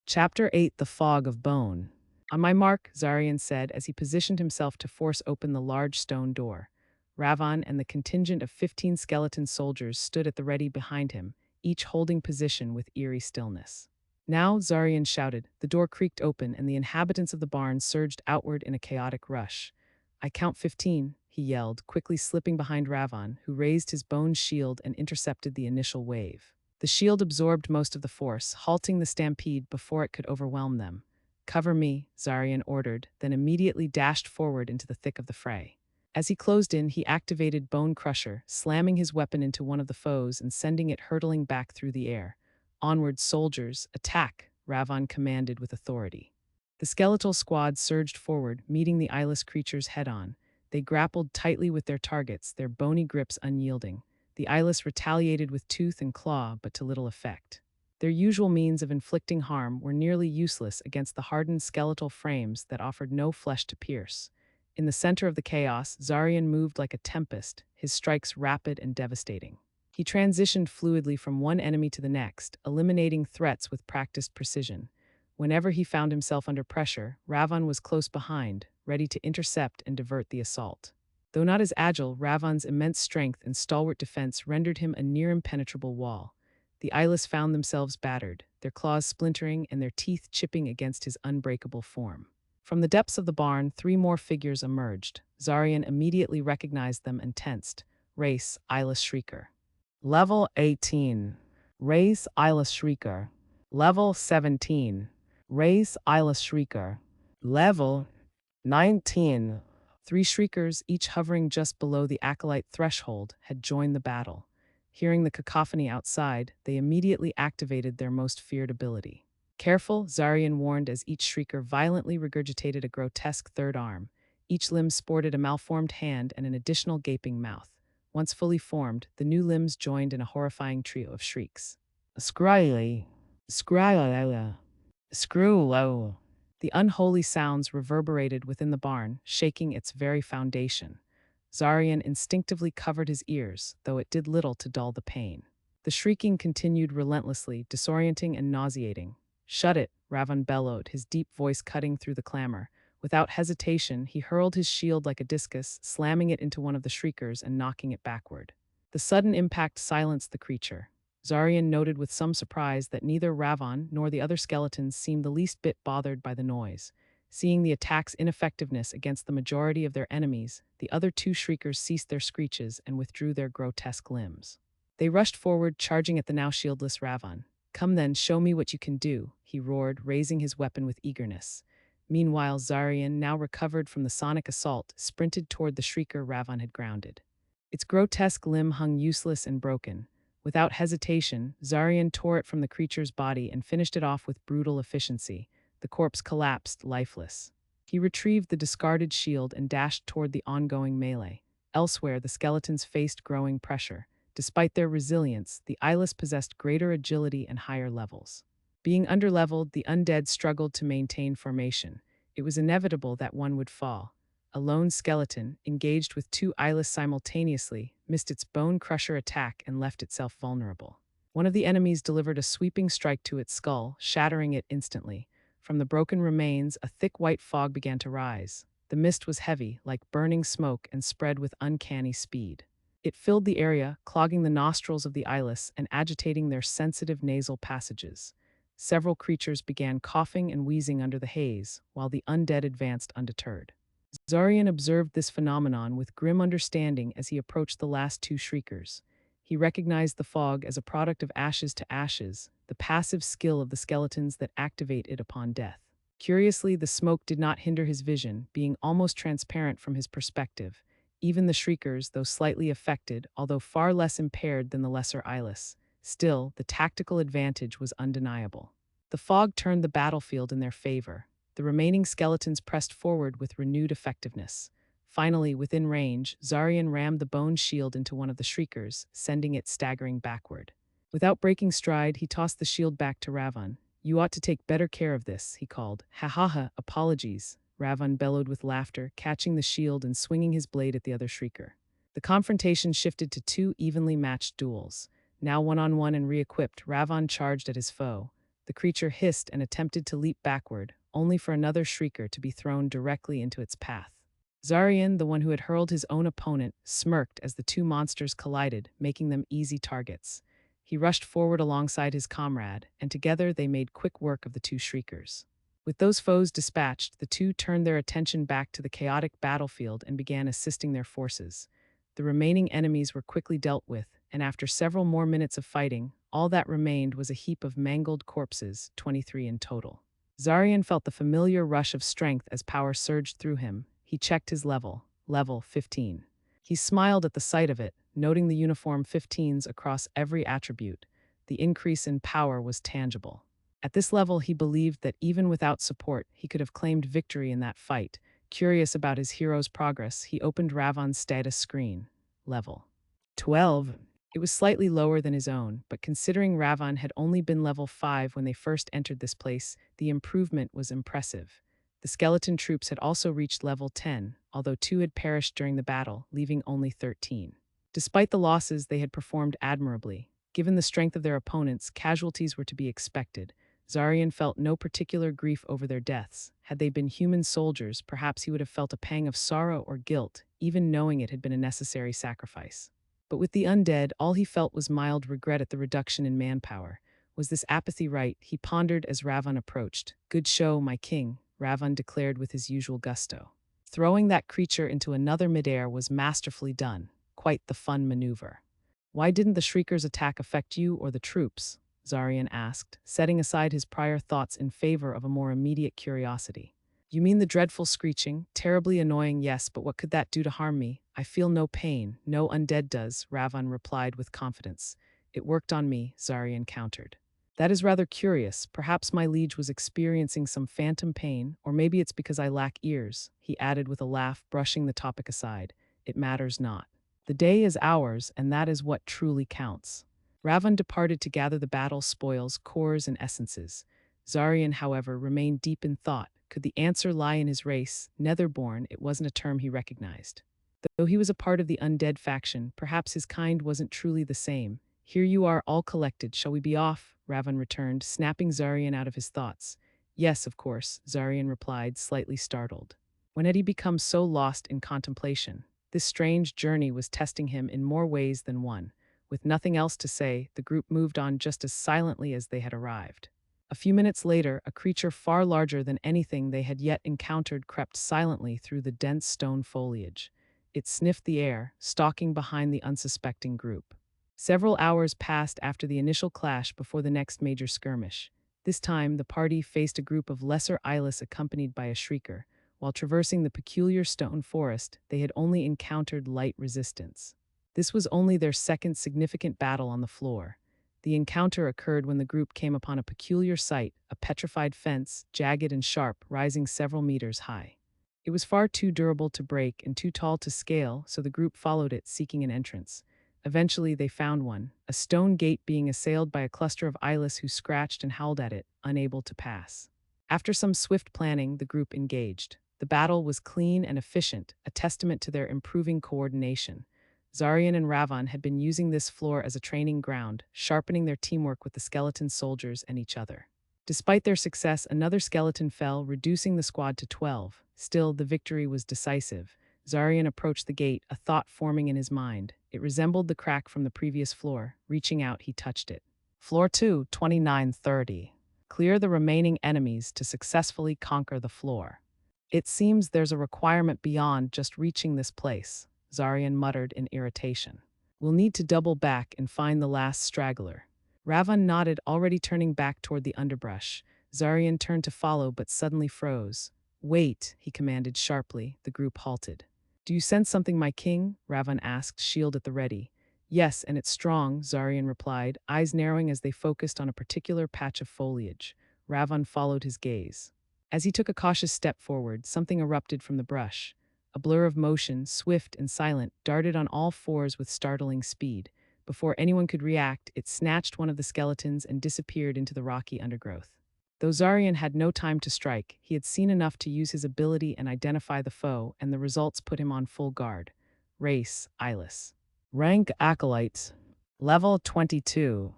Chapter 8: The Fog of Bone. On my mark, Zarian said as he positioned himself to force open the large stone door. Ravan and the contingent of 15 skeleton soldiers stood at the ready behind him, each holding position with eerie stillness. Now, Zarian shouted. The door creaked open and the inhabitants of the barn surged outward in a chaotic rush. "I count 15, he yelled, quickly slipping behind Ravan, who raised his bone shield and intercepted the initial wave. The shield absorbed most of the force, halting the stampede before it could overwhelm them. "Cover me," Zarian ordered, then immediately dashed forward into the thick of the fray. As he closed in, he activated Bone Crusher, slamming his weapon into one of the foes and sending it hurtling back through the air. "Onward, soldiers, attack," Ravan commanded with authority. The skeletal squad surged forward, meeting the eyeless creatures head-on. They grappled tightly with their targets, their bony grips unyielding. The eyeless retaliated with tooth and claw, but to little effect. Their usual means of inflicting harm were nearly useless against the hardened skeletal frames that offered no flesh to pierce. In the center of the chaos, Zarian moved like a tempest, his strikes rapid and devastating. He transitioned fluidly from one enemy to the next, eliminating threats with practiced precision. Whenever he found himself under pressure, Ravan was close behind, ready to intercept and divert the assault. Though not as agile, Ravan's immense strength and stalwart defense rendered him a near-impenetrable wall. The eyeless found themselves battered, their claws splintering and their teeth chipping against his unbreakable form. From the depths of the barn, 3 more figures emerged. Zarian immediately recognized them and tensed. Race, Eyeless Shrieker. Level 18. Race, Eyeless Shrieker. Level 17. Race, Eyeless Shrieker. Level 19. 3 shriekers, each hovering just below the acolyte threshold, had joined the battle. Hearing the cacophony outside, they immediately activated their most feared ability. "Careful," Zarian warned as each shrieker violently regurgitated a grotesque third arm. Each limb sported a malformed hand and an additional gaping mouth. Once fully formed, the new limbs joined in a horrifying trio of shrieks. "Scryly, scryla, screw-lo." The unholy sounds reverberated within the barn, shaking its very foundation. Zarian instinctively covered his ears, though it did little to dull the pain. The shrieking continued relentlessly, disorienting and nauseating. "Shut it," Ravan bellowed, his deep voice cutting through the clamor. Without hesitation, he hurled his shield like a discus, slamming it into one of the shriekers and knocking it backward. The sudden impact silenced the creature. Zarian noted with some surprise that neither Ravan nor the other skeletons seemed the least bit bothered by the noise. Seeing the attack's ineffectiveness against the majority of their enemies, the other 2 shriekers ceased their screeches and withdrew their grotesque limbs. They rushed forward, charging at the now shieldless Ravan. "Come then, show me what you can do," he roared, raising his weapon with eagerness. Meanwhile, Zarian, now recovered from the sonic assault, sprinted toward the shrieker Ravan had grounded. Its grotesque limb hung useless and broken. Without hesitation, Zarian tore it from the creature's body and finished it off with brutal efficiency. The corpse collapsed, lifeless. He retrieved the discarded shield and dashed toward the ongoing melee. Elsewhere, the skeletons faced growing pressure. Despite their resilience, the eyeless possessed greater agility and higher levels. Being underleveled, the undead struggled to maintain formation. It was inevitable that one would fall. A lone skeleton, engaged with 2 eyeless simultaneously, missed its bone crusher attack and left itself vulnerable. One of the enemies delivered a sweeping strike to its skull, shattering it instantly. From the broken remains, a thick white fog began to rise. The mist was heavy, like burning smoke, and spread with uncanny speed. It filled the area, clogging the nostrils of the eyeless and agitating their sensitive nasal passages. Several creatures began coughing and wheezing under the haze, while the undead advanced undeterred. Zarian observed this phenomenon with grim understanding as he approached the last 2 shriekers. He recognized the fog as a product of ashes to ashes, the passive skill of the skeletons that activate it upon death. Curiously, the smoke did not hinder his vision, being almost transparent from his perspective. Even the shriekers, though slightly affected, although far less impaired than the lesser eyeless. Still, the tactical advantage was undeniable. The fog turned the battlefield in their favor. The remaining skeletons pressed forward with renewed effectiveness. Finally, within range, Zarian rammed the bone shield into one of the shriekers, sending it staggering backward. Without breaking stride, he tossed the shield back to Ravan. "You ought to take better care of this," he called. "Ha ha ha, apologies," Ravan bellowed with laughter, catching the shield and swinging his blade at the other shrieker. The confrontation shifted to 2 evenly matched duels. Now one-on-one and re-equipped, Ravan charged at his foe. The creature hissed and attempted to leap backward, only for another shrieker to be thrown directly into its path. Zarian, the one who had hurled his own opponent, smirked as the two monsters collided, making them easy targets. He rushed forward alongside his comrade, and together they made quick work of the two shriekers. With those foes dispatched, the two turned their attention back to the chaotic battlefield and began assisting their forces. The remaining enemies were quickly dealt with, and after several more minutes of fighting, all that remained was a heap of mangled corpses, 23 in total. Zarian felt the familiar rush of strength as power surged through him. He checked his level 15. He smiled at the sight of it, noting the uniform 15s across every attribute. The increase in power was tangible. At this level, he believed that even without support, he could have claimed victory in that fight. Curious about his hero's progress, he opened Ravon's status screen. Level 12. It was slightly lower than his own, but considering Ravon had only been level 5 when they first entered this place, the improvement was impressive. The skeleton troops had also reached level 10, although 2 had perished during the battle, leaving only 13. Despite the losses, they had performed admirably. Given the strength of their opponents, casualties were to be expected. Zarian felt no particular grief over their deaths. Had they been human soldiers, perhaps he would have felt a pang of sorrow or guilt, even knowing it had been a necessary sacrifice. But with the undead, all he felt was mild regret at the reduction in manpower. Was this apathy right? He pondered as Ravon approached. "Good show, my king," Ravon declared with his usual gusto. Throwing that creature into another midair was masterfully done. Quite the fun maneuver. "Why didn't the Shriekers' attack affect you or the troops?" Zarian asked, setting aside his prior thoughts in favor of a more immediate curiosity. "You mean the dreadful screeching? Terribly annoying, yes, but what could that do to harm me? I feel no pain. No undead does," Ravon replied with confidence. "It worked on me," Zarian countered. "That is rather curious. Perhaps my liege was experiencing some phantom pain, or maybe it's because I lack ears," he added with a laugh, brushing the topic aside. "It matters not. The day is ours, and that is what truly counts." Ravon departed to gather the battle spoils, cores, and essences. Zarian, however, remained deep in thought. Could the answer lie in his race? Netherborn, it wasn't a term he recognized. Though he was a part of the undead faction, perhaps his kind wasn't truly the same. "Here you are, all collected. Shall we be off?" Ravon returned, snapping Zarian out of his thoughts. "Yes, of course," Zarian replied, slightly startled. When had he become so lost in contemplation? This strange journey was testing him in more ways than one. With nothing else to say, the group moved on just as silently as they had arrived. A few minutes later, a creature far larger than anything they had yet encountered crept silently through the dense stone foliage. It sniffed the air, stalking behind the unsuspecting group. Several hours passed after the initial clash before the next major skirmish. This time, the party faced a group of lesser eyeless accompanied by a shrieker. While traversing the peculiar stone forest, they had only encountered light resistance. This was only their second significant battle on the floor. The encounter occurred when the group came upon a peculiar sight, a petrified fence, jagged and sharp, rising several meters high. It was far too durable to break and too tall to scale, so the group followed it, seeking an entrance. Eventually, they found one, a stone gate being assailed by a cluster of eyeless who scratched and howled at it, unable to pass. After some swift planning, the group engaged. The battle was clean and efficient, a testament to their improving coordination. Zarian and Ravon had been using this floor as a training ground, sharpening their teamwork with the skeleton soldiers and each other. Despite their success, another skeleton fell, reducing the squad to 12. Still, the victory was decisive. Zarian approached the gate, a thought forming in his mind. It resembled the crack from the previous floor. Reaching out, he touched it. "Floor 2, 2930. Clear the remaining enemies to successfully conquer the floor." "It seems there's a requirement beyond just reaching this place," Zarian muttered in irritation. "We'll need to double back and find the last straggler." Ravon nodded, already turning back toward the underbrush. Zarian turned to follow, but suddenly froze. "Wait," he commanded sharply. The group halted. "Do you sense something, my king?" Ravon asked, shield at the ready. "Yes, and it's strong," Zarian replied, eyes narrowing as they focused on a particular patch of foliage. Ravon followed his gaze. As he took a cautious step forward, something erupted from the brush. A blur of motion, swift and silent, darted on all fours with startling speed. Before anyone could react, it snatched one of the skeletons and disappeared into the rocky undergrowth. Though Zarian had no time to strike, he had seen enough to use his ability and identify the foe, and the results put him on full guard. Race, eyeless. Rank, acolytes. Level 22.